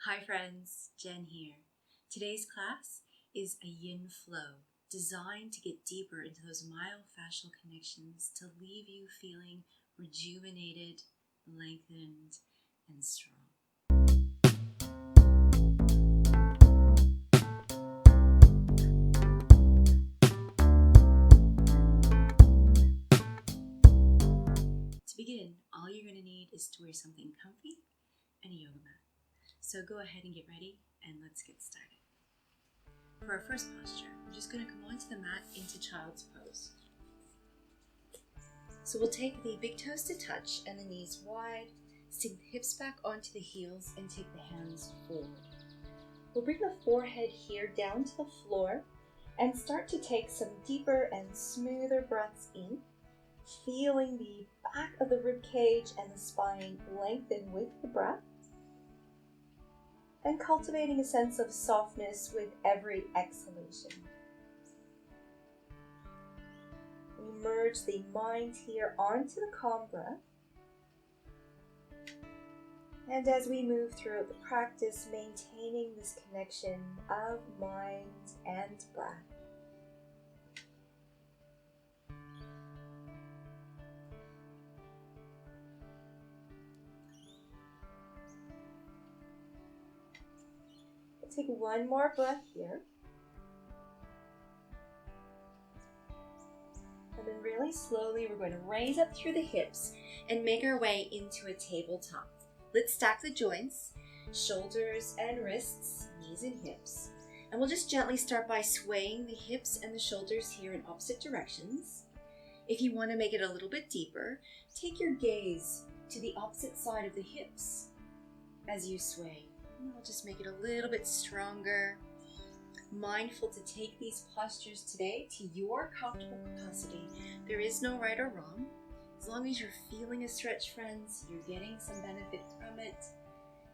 Hi friends, Jen here. Today's class is a Yin Flow, designed to get deeper into those myofascial connections to leave you feeling rejuvenated, lengthened, and strong. To begin, all you're going to need is to wear something comfy and a yoga mat. So go ahead and get ready and let's get started. For our first posture, we're just going to come onto the mat into child's pose. So we'll take the big toes to touch and the knees wide, sink the hips back onto the heels and take the hands forward. We'll bring the forehead here down to the floor and start to take some deeper and smoother breaths in, feeling the back of the rib cage and the spine lengthen with the breath, and cultivating a sense of softness with every exhalation. We merge the mind here onto the calm breath. And as we move throughout the practice, maintaining this connection of mind and breath. We'll take one more breath here. And then really slowly, we're going to raise up through the hips and make our way into a tabletop. Let's stack the joints, shoulders and wrists, knees and hips. And we'll just gently start by swaying the hips and the shoulders here in opposite directions. If you want to make it a little bit deeper, take your gaze to the opposite side of the hips as you sway. And we'll just make it a little bit stronger. Mindful to take these postures today to your comfortable capacity. There is no right or wrong. As long as you're feeling a stretch, friends, you're getting some benefit from it.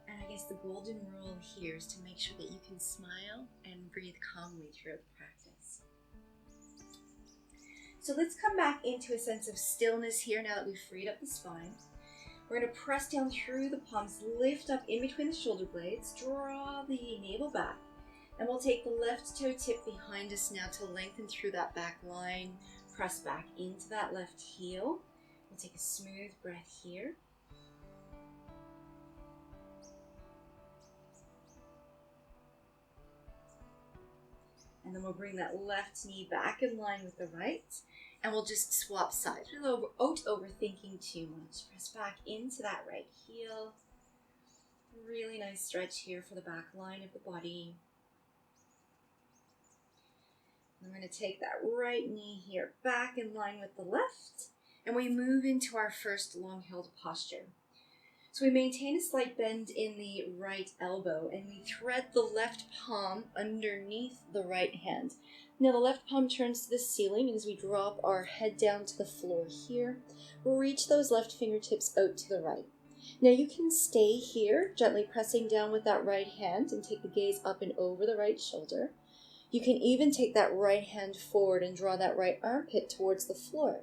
And I guess the golden rule here is to make sure that you can smile and breathe calmly throughout the practice. So let's come back into a sense of stillness here now that we've freed up the spine. We're going to press down through the palms, lift up in between the shoulder blades, draw the navel back. And we'll take the left toe tip behind us now to lengthen through that back line. Press back into that left heel. We'll take a smooth breath here. And then we'll bring that left knee back in line with the right. And we'll just swap sides without overthinking too much. Press back into that right heel. Really nice stretch here for the back line of the body. I'm going to take that right knee here back in line with the left, and we move into our first long-held posture. So we maintain a slight bend in the right elbow, and we thread the left palm underneath the right hand. Now the left palm turns to the ceiling, and as we drop our head down to the floor here, we'll reach those left fingertips out to the right. Now you can stay here, gently pressing down with that right hand, and take the gaze up and over the right shoulder. You can even take that right hand forward and draw that right armpit towards the floor.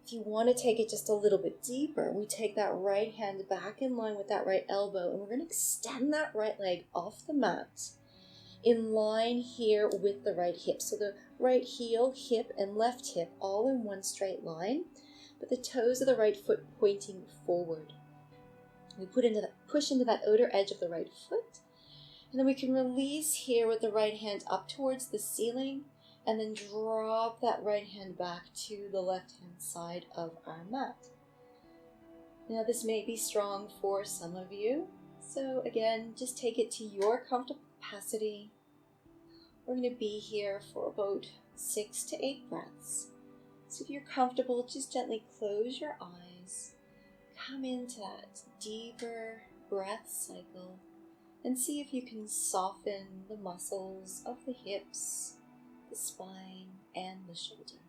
If you want to take it just a little bit deeper, we take that right hand back in line with that right elbow, and we're going to extend that right leg off the mat in line here with the right hip. So the right heel, hip, and left hip all in one straight line, but the toes of the right foot pointing forward. We push into that outer edge of the right foot. And then we can release here with the right hand up towards the ceiling and then drop that right hand back to the left hand side of our mat. Now this may be strong for some of you, so again, just take it to your comfortable capacity. We're going to be here for about 6 to 8 breaths. So if you're comfortable, just gently close your eyes, come into that deeper breath cycle, and see if you can soften the muscles of the hips, the spine, and the shoulder.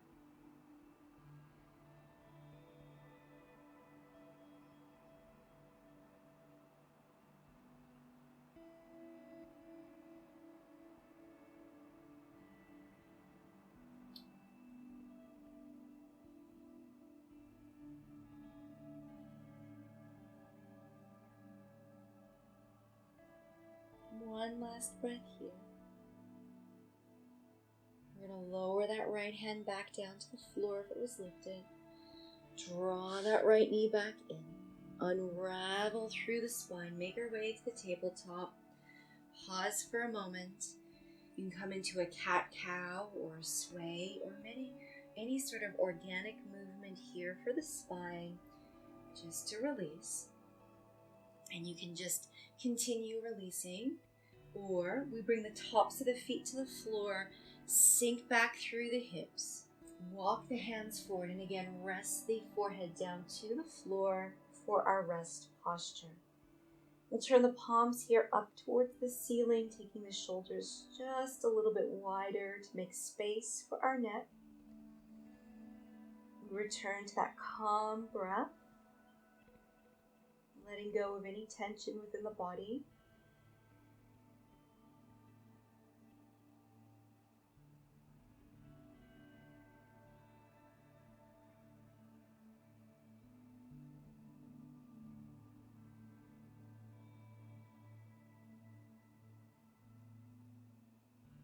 one last breath here. We're going to lower that right hand back down to the floor if it was lifted. Draw that right knee back in. Unravel through the spine. Make our way to the tabletop. Pause for a moment. You can come into a cat-cow or a sway or any sort of organic movement here for the spine, just to release. And you can just continue releasing, or we bring the tops of the feet to the floor, sink back through the hips, walk the hands forward, and again rest the forehead down to the floor for our rest posture. We'll turn the palms here up towards the ceiling, taking the shoulders just a little bit wider to make space for our neck. We return to that calm breath, letting go of any tension within the body.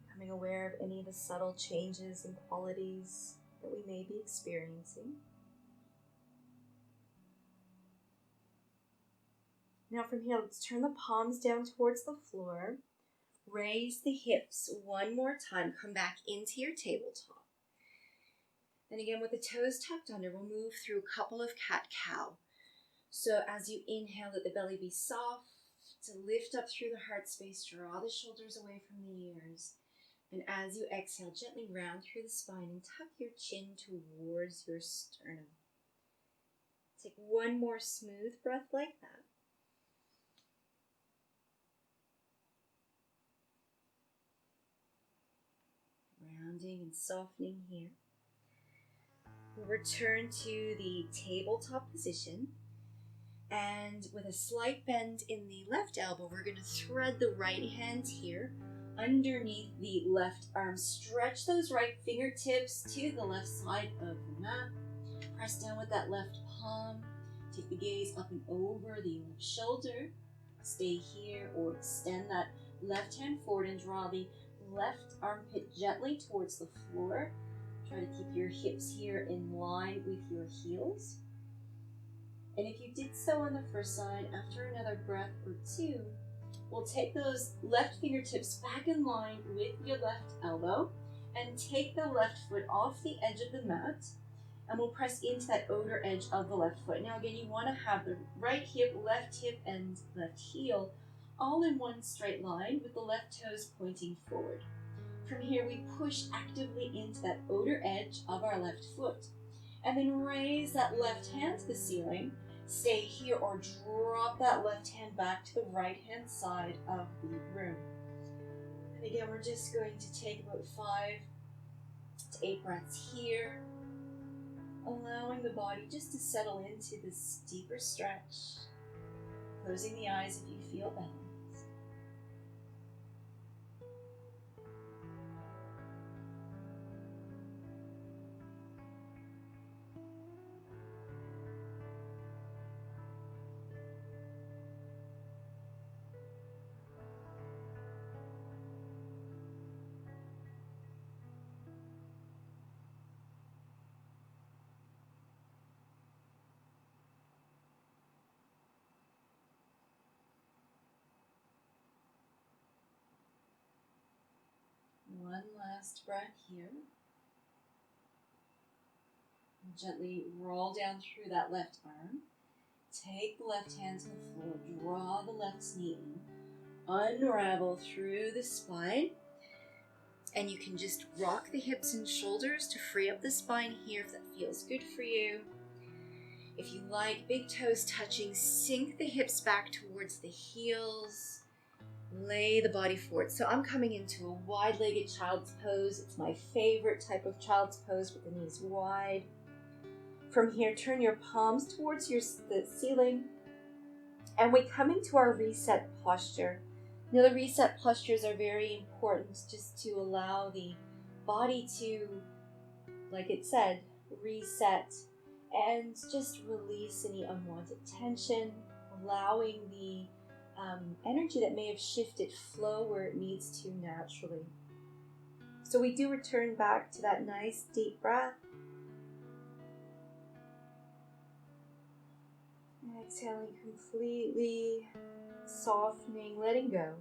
Becoming aware of any of the subtle changes and qualities that we may be experiencing. Now from here, let's turn the palms down towards the floor. Raise the hips one more time. Come back into your tabletop. And again, with the toes tucked under, we'll move through a couple of cat-cow. So as you inhale, let the belly be soft, to lift up through the heart space, draw the shoulders away from the ears. And as you exhale, gently round through the spine and tuck your chin towards your sternum. Take one more smooth breath like that. Rounding and softening here. We'll return to the tabletop position. And with a slight bend in the left elbow, we're going to thread the right hand here underneath the left arm. Stretch those right fingertips to the left side of the mat. Press down with that left palm. Take the gaze up and over the left shoulder. Stay here or extend that left hand forward and draw the left armpit gently towards the floor. Try to keep your hips here in line with your heels. And if you did so on the first side, after another breath or two, we'll take those left fingertips back in line with your left elbow and take the left foot off the edge of the mat, and we'll press into that outer edge of the left foot. Now again, you want to have the right hip, and left heel all in one straight line with the left toes pointing forward. From here, we push actively into that outer edge of our left foot, and then raise that left hand to the ceiling. Stay here or drop that left hand back to the right hand side of the room. And again, we're just going to take about 5 to 8 breaths here, allowing the body just to settle into this deeper stretch. Closing the eyes if you feel balanced. One last breath here. And gently roll down through that left arm. Take the left hand to the floor. Draw the left knee in. Unravel through the spine. And you can just rock the hips and shoulders to free up the spine here if that feels good for you. If you like, big toes touching, sink the hips back towards the heels. Lay the body forward. So I'm coming into a wide-legged child's pose. It's my favorite type of child's pose with the knees wide. From here, turn your palms towards the ceiling. And we come into our reset posture. Now, the reset postures are very important just to allow the body to, like it said, reset and just release any unwanted tension, allowing the energy that may have shifted flow where it needs to naturally. So we do return back to that nice deep breath. Exhaling completely, softening, letting go.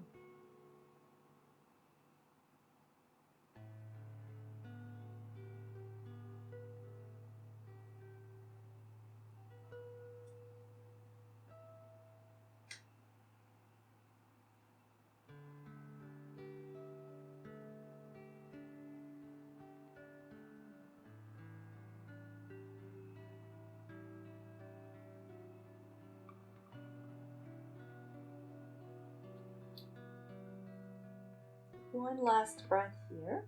One last breath here.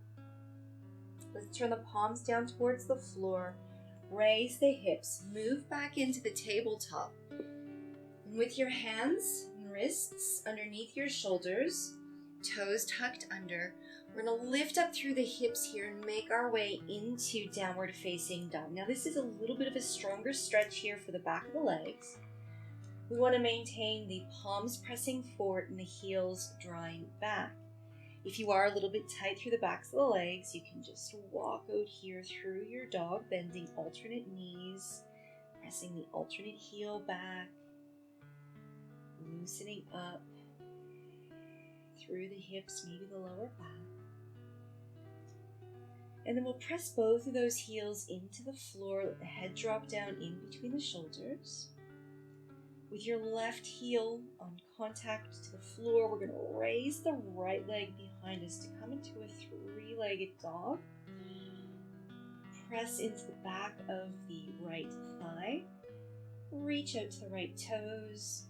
Let's turn the palms down towards the floor. Raise the hips. Move back into the tabletop. And with your hands and wrists underneath your shoulders, toes tucked under, we're going to lift up through the hips here and make our way into downward facing dog. Now this is a little bit of a stronger stretch here for the back of the legs. We want to maintain the palms pressing forward and the heels drawing back. If you are a little bit tight through the backs of the legs, you can just walk out here through your dog, bending alternate knees, pressing the alternate heel back, loosening up through the hips, maybe the lower back. And then we'll press both of those heels into the floor, let the head drop down in between the shoulders. With your left heel on contact to the floor, we're going to raise the right leg behind us to come into a three-legged dog. Press into the back of the right thigh. Reach out to the right toes.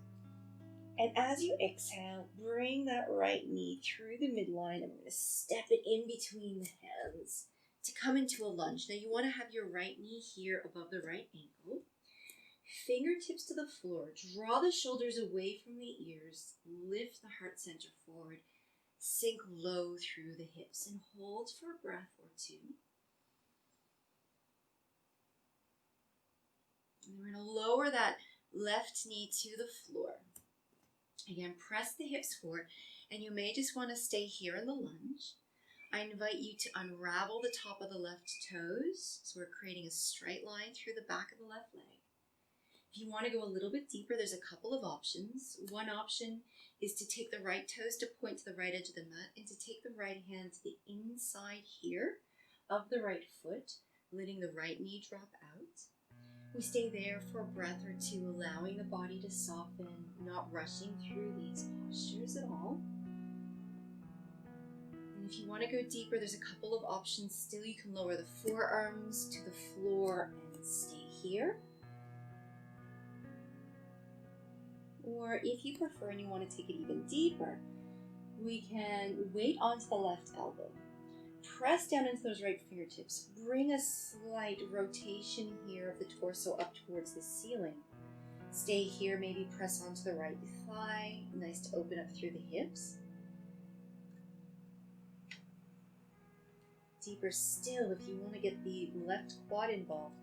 And as you exhale, bring that right knee through the midline. I'm going to step it in between the hands to come into a lunge. Now you want to have your right knee here above the right ankle. Fingertips to the floor, draw the shoulders away from the ears, lift the heart center forward, sink low through the hips, and hold for a breath or two. And we're going to lower that left knee to the floor. Again, press the hips forward, and you may just want to stay here in the lunge. I invite you to unravel the top of the left toes, so we're creating a straight line through the back of the left leg. If you want to go a little bit deeper, there's a couple of options. One option is to take the right toes to point to the right edge of the mat and to take the right hand to the inside here of the right foot, letting the right knee drop out. We stay there for a breath or two, allowing the body to soften, not rushing through these postures at all. And if you want to go deeper, there's a couple of options still. You can lower the forearms to the floor and stay here. Or if you prefer and you want to take it even deeper, we can weight onto the left elbow. Press down into those right fingertips. Bring a slight rotation here of the torso up towards the ceiling. Stay here, maybe press onto the right thigh. Nice to open up through the hips. Deeper still, if you want to get the left quad involved,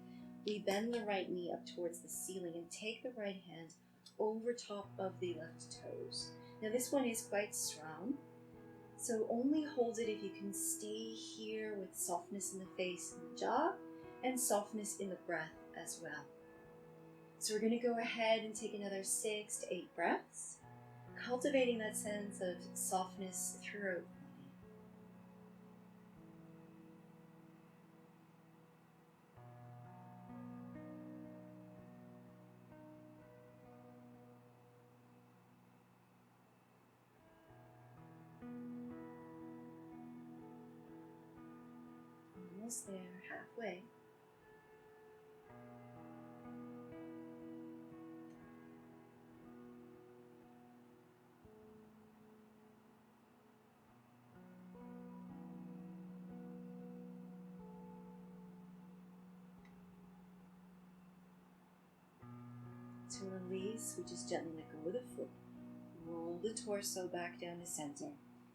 we bend the right knee up towards the ceiling and take the right hand over top of the left toes. Now this one is quite strong, so only hold it if you can stay here with softness in the face and the jaw and softness in the breath as well. So we're going to go ahead and take another 6 to 8 breaths, cultivating that sense of softness throughout. Almost there, halfway. To release, we just gently let go of the foot. Roll the torso back down to center.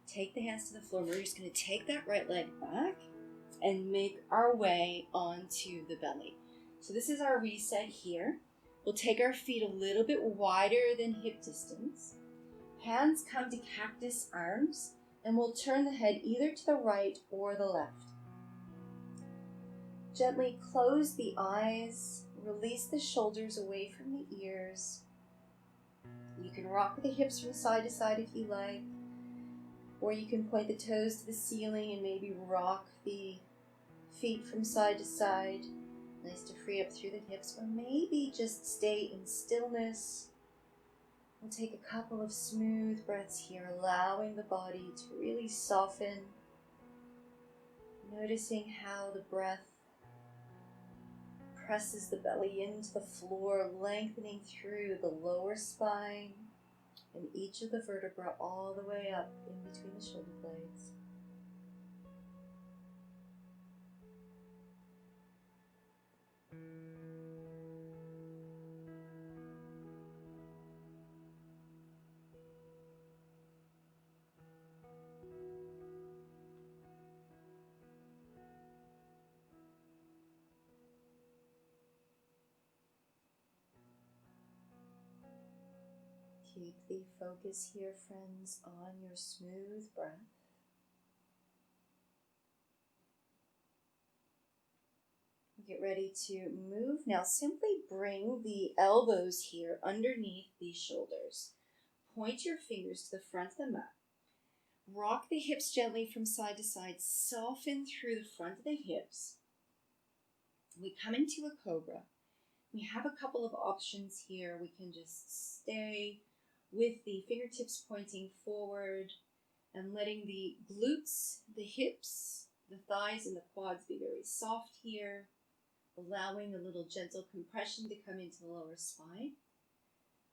Take the hands to the floor. We're just going to take that right leg back and make our way onto the belly. So this is our reset here. We'll take our feet a little bit wider than hip distance. Hands come to cactus arms, and we'll turn the head either to the right or the left. Gently close the eyes, release the shoulders away from the ears. You can rock the hips from side to side if you like, or you can point the toes to the ceiling and maybe rock the feet from side to side. Nice to free up through the hips, or maybe just stay in stillness. We'll take a couple of smooth breaths here, allowing the body to really soften. Noticing how the breath presses the belly into the floor, lengthening through the lower spine and each of the vertebrae all the way up in between the shoulder blades. Keep the focus here, friends, on your smooth breath. Get ready to move. Now simply bring the elbows here underneath the shoulders. Point your fingers to the front of the mat. Rock the hips gently from side to side. Soften through the front of the hips. We come into a cobra. We have a couple of options here. We can just stay with the fingertips pointing forward and letting the glutes, the hips, the thighs, and the quads be very soft here, allowing a little gentle compression to come into the lower spine.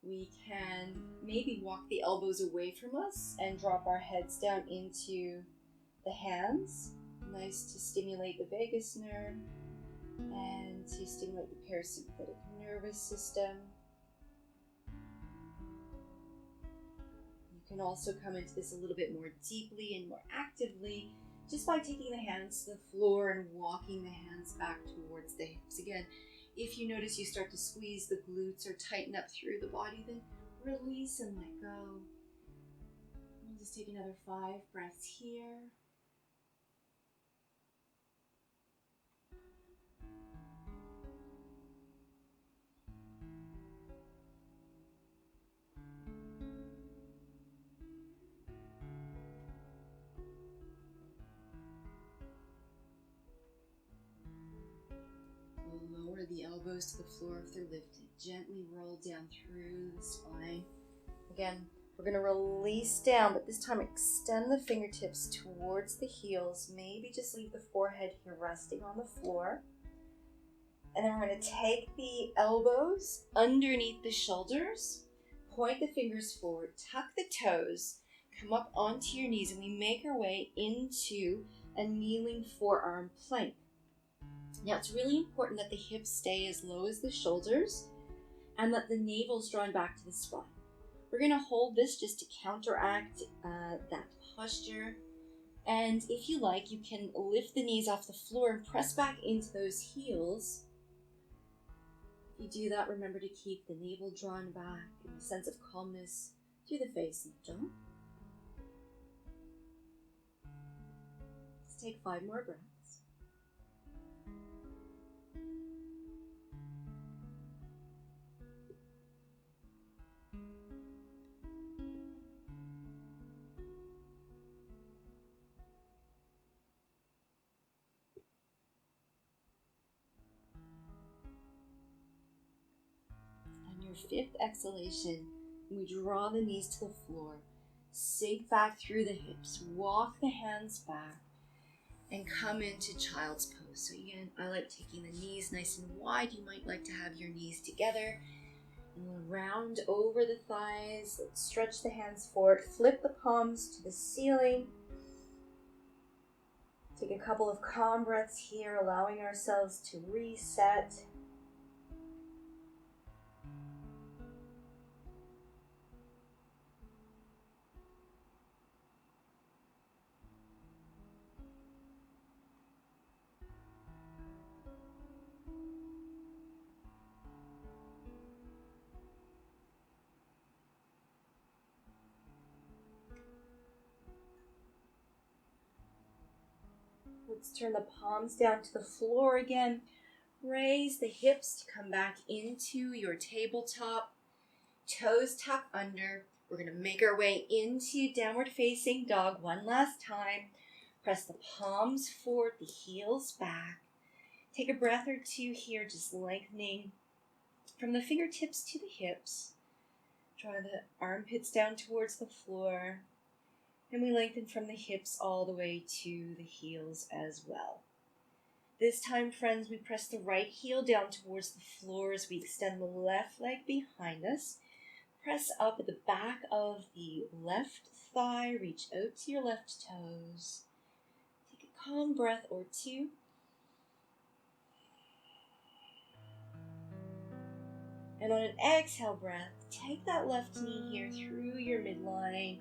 We can maybe walk the elbows away from us and drop our heads down into the hands. Nice to stimulate the vagus nerve and to stimulate the parasympathetic nervous system. You can also come into this a little bit more deeply and more actively just by taking the hands to the floor and walking the hands back towards the hips. Again, if you notice you start to squeeze the glutes or tighten up through the body, then release and let go. We'll just take another 5 breaths here. We'll lower the elbows to the floor if they're lifted. Gently roll down through the spine. Again, we're going to release down, but this time extend the fingertips towards the heels. Maybe just leave the forehead here resting on the floor. And then we're going to take the elbows underneath the shoulders, point the fingers forward, tuck the toes, come up onto your knees, and we make our way into a kneeling forearm plank. Now it's really important that the hips stay as low as the shoulders and that the navel is drawn back to the spine. We're going to hold this just to counteract that posture. And if you like, you can lift the knees off the floor and press back into those heels. If you do that, remember to keep the navel drawn back and a sense of calmness through the face and the jaw. Let's take 5 more breaths. Your 5th exhalation, we draw the knees to the floor, sink back through the hips, walk the hands back, and come into child's pose. So again, I like taking the knees nice and wide. You might like to have your knees together. And we'll round over the thighs. Let's stretch the hands forward, flip the palms to the ceiling. Take a couple of calm breaths here, allowing ourselves to reset. Let's turn the palms down to the floor again. Raise the hips to come back into your tabletop. Toes tuck under. We're going to make our way into downward facing dog one last time. Press the palms forward, the heels back. Take a breath or two here, just lengthening from the fingertips to the hips. Draw the armpits down towards the floor. And we lengthen from the hips all the way to the heels as well. This time, friends, we press the right heel down towards the floor as we extend the left leg behind us. Press up at the back of the left thigh. Reach out to your left toes. Take a calm breath or two. And on an exhale breath, take that left knee here through your midline.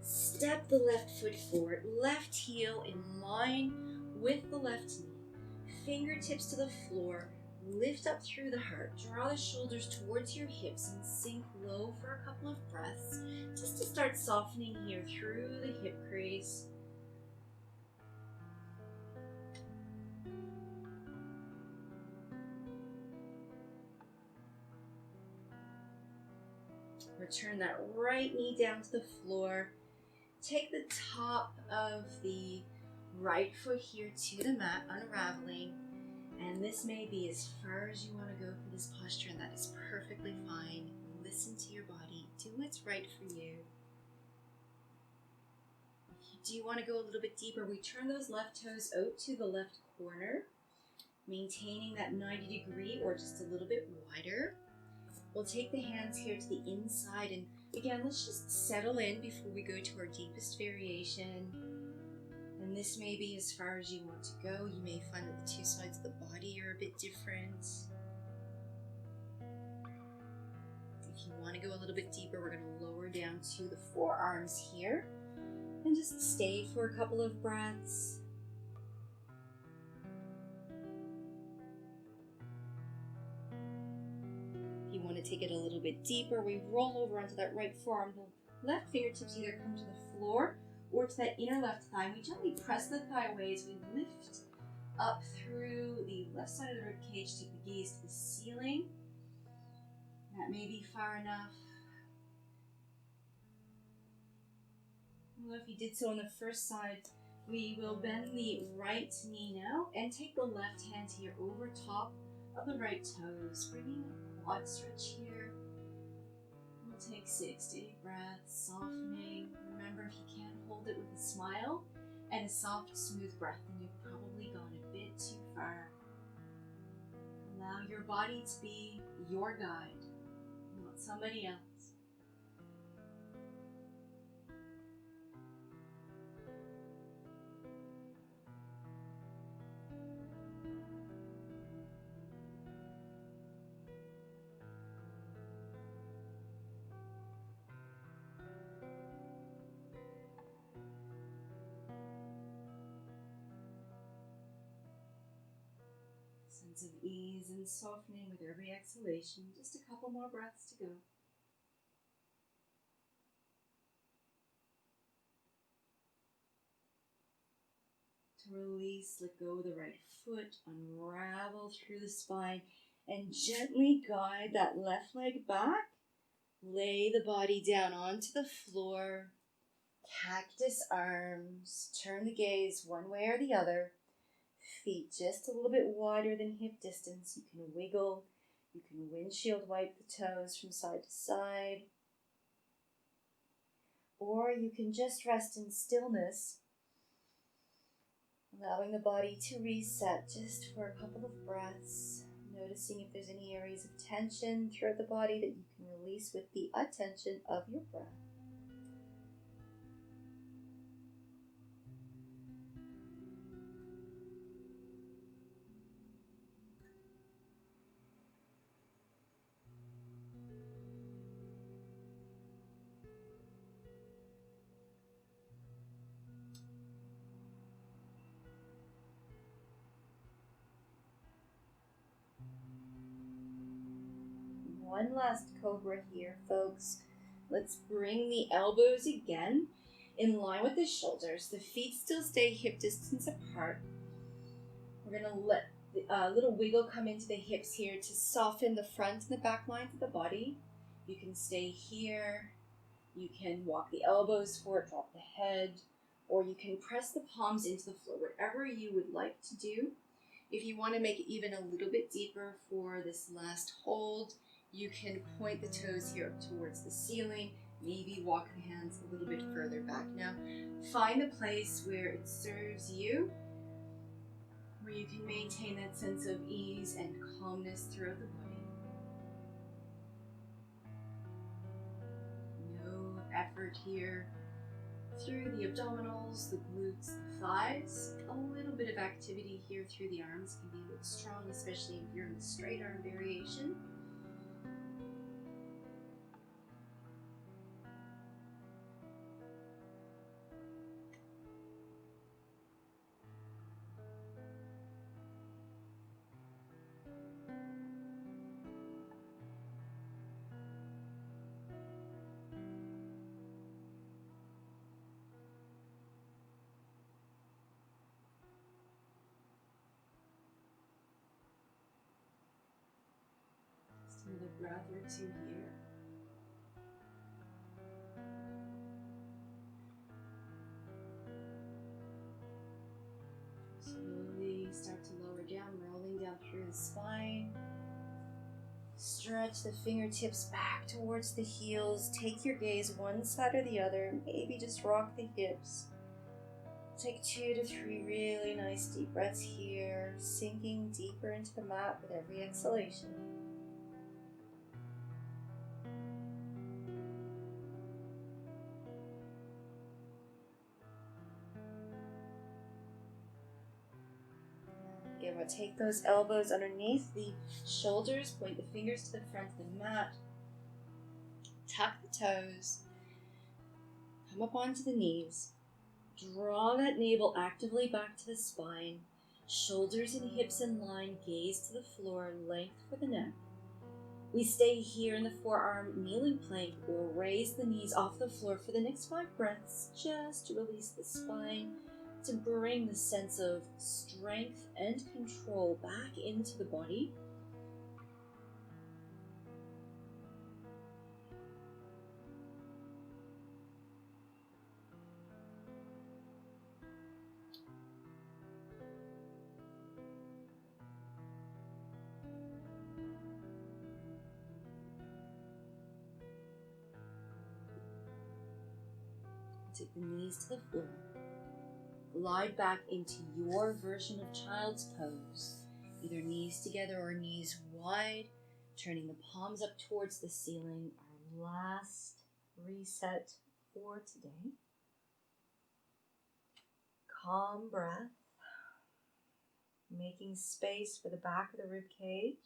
Step the left foot forward, left heel in line with the left knee. Fingertips to the floor, lift up through the heart. Draw the shoulders towards your hips and sink low for a couple of breaths, just to start softening here through the hip crease. Return that right knee down to the floor. Take the top of the right foot here to the mat, unraveling. And this may be as far as you want to go for this posture, and that is perfectly fine. Listen to your body. Do what's right for you. If you do want to go a little bit deeper, we turn those left toes out to the left corner, maintaining that 90 degree or just a little bit wider. We'll take the hands here to the inside, and again, let's just settle in before we go to our deepest variation. And this may be as far as you want to go. You may find that the two sides of the body are a bit different. If you want to go a little bit deeper, we're going to lower down to the forearms here and just stay for a couple of breaths. If you want to take it a little bit deeper, we roll over onto that right forearm. The left fingertips either come to the floor or to that inner left thigh. We gently press the thigh away as we lift up through the left side of the rib cage. Take the gaze to the ceiling. That may be far enough. Well, if you did so on the first side, we will bend the right knee now and take the left hand here over top of the right toes, bringing a quad stretch here. We'll take 6 deep breaths, softening. Remember, if you can't hold it with a smile and a soft, smooth breath, then you've probably gone a bit too far. Allow your body to be your guide, not somebody else. Sense of ease and softening with every exhalation. Just a couple more breaths to go. To release, let go of the right foot, unravel through the spine, and gently guide that left leg back. Lay the body down onto the floor. Cactus arms. Turn the gaze one way or the other. Feet just a little bit wider than hip distance. You can wiggle. You can windshield wipe the toes from side to side. Or you can just rest in stillness, allowing the body to reset just for a couple of breaths. Noticing if there's any areas of tension throughout the body that you can release with the attention of your breath. One last cobra here, folks. Let's bring the elbows again in line with the shoulders. The feet still stay hip distance apart. We're going to let a little wiggle come into the hips here to soften the front and the back lines of the body. You can stay here. You can walk the elbows forward, drop the head, or you can press the palms into the floor, whatever you would like to do. If you want to make it even a little bit deeper for this last hold, you can point the toes here up towards the ceiling, maybe walk the hands a little bit further back. Now, find a place where it serves you, where you can maintain that sense of ease and calmness throughout the body. No effort here through the abdominals, the glutes, the thighs. A little bit of activity here through the arms can be a bit strong, especially if you're in the straight arm variation. Another breath or two here. Slowly start to lower down, rolling down through the spine. Stretch the fingertips back towards the heels. Take your gaze one side or the other. Maybe just rock the hips. Take 2 to 3 really nice deep breaths here, sinking deeper into the mat with every exhalation. Again, we'll take those elbows underneath the shoulders, point the fingers to the front of the mat, tuck the toes, come up onto the knees, draw that navel actively back to the spine, shoulders and hips in line, gaze to the floor, length for the neck. We stay here in the forearm kneeling plank or raise the knees off the floor for the next 5 breaths, just to release the spine, to bring the sense of strength and control back into the body. Take the knees to the floor. Glide back into your version of child's pose, either knees together or knees wide, turning the palms up towards the ceiling. Our last reset for today. Calm breath, making space for the back of the rib cage.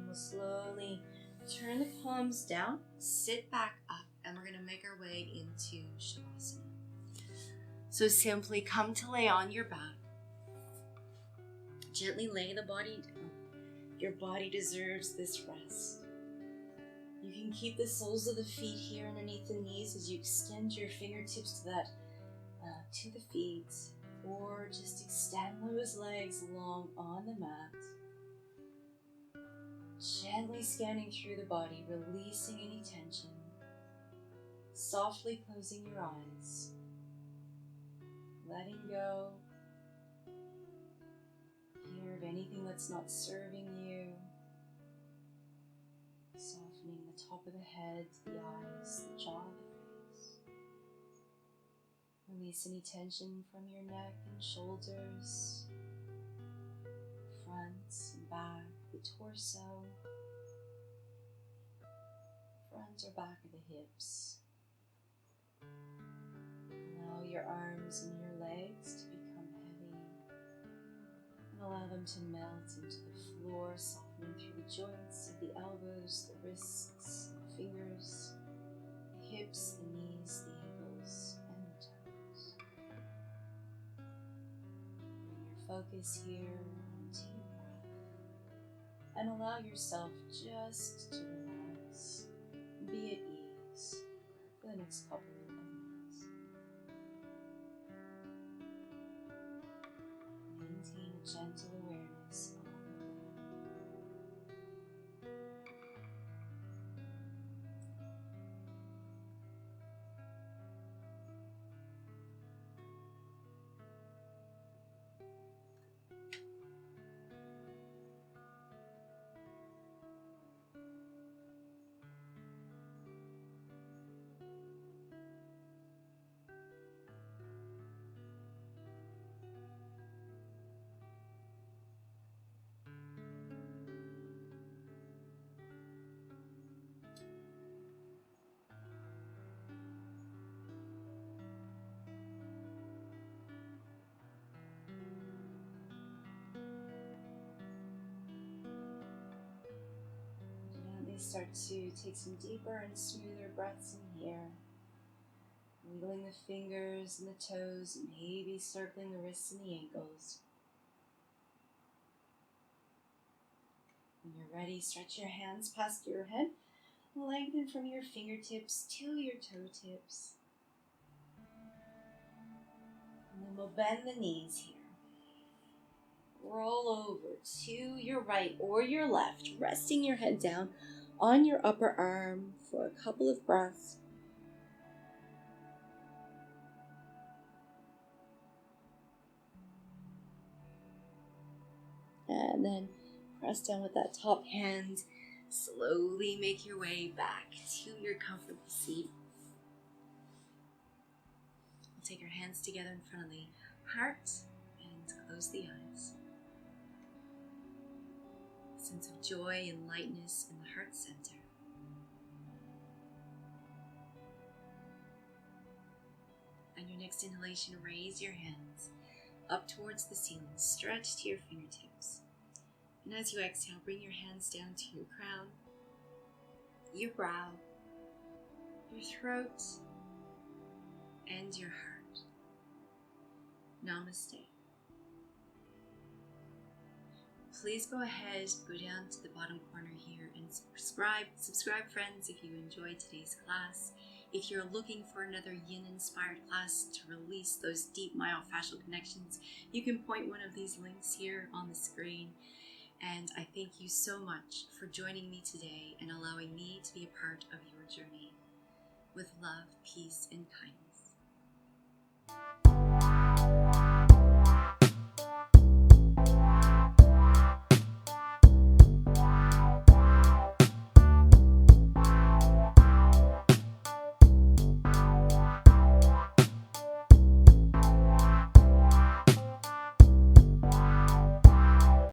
We'll slowly turn the palms down, sit back up, and we're going to make our way into Shavasana. So simply come to lay on your back. Gently lay the body down. Your body deserves this rest. You can keep the soles of the feet here underneath the knees as you extend your fingertips to the feet, or just extend those legs long on the mat. Gently scanning through the body, releasing any tension. Softly closing your eyes. Letting go here of anything that's not serving you. Softening the top of the head, the eyes, the jaw, the face. Release any tension from your neck and shoulders, front and back, the torso, front or back of the hips. Allow your arms and your legs to become heavy and allow them to melt into the floor, softening through the joints of the elbows, the wrists, the fingers, the hips, the knees, the ankles, and focus here on deep breath and allow yourself just to relax, be at ease for the next couple of minutes. Maintain a gentle awareness on the start to take some deeper and smoother breaths in here. Wiggling the fingers and the toes, maybe circling the wrists and the ankles. When you're ready, stretch your hands past your head. Lengthen from your fingertips to your toe tips. And then we'll bend the knees here. Roll over to your right or your left, resting your head down on your upper arm for a couple of breaths. And then press down with that top hand. Slowly make your way back to your comfortable seat. Take your hands together in front of the heart and close the eyes. A sense of joy and lightness in the heart center. On your next inhalation, raise your hands up towards the ceiling, stretch to your fingertips. And as you exhale, bring your hands down to your crown, your brow, your throat, and your heart. Namaste. Please go ahead, go down to the bottom corner here and subscribe. Subscribe, friends, if you enjoyed today's class. If you're looking for another yin-inspired class to release those deep myofascial connections, you can point one of these links here on the screen. And I thank you so much for joining me today and allowing me to be a part of your journey. With love, peace, and kindness.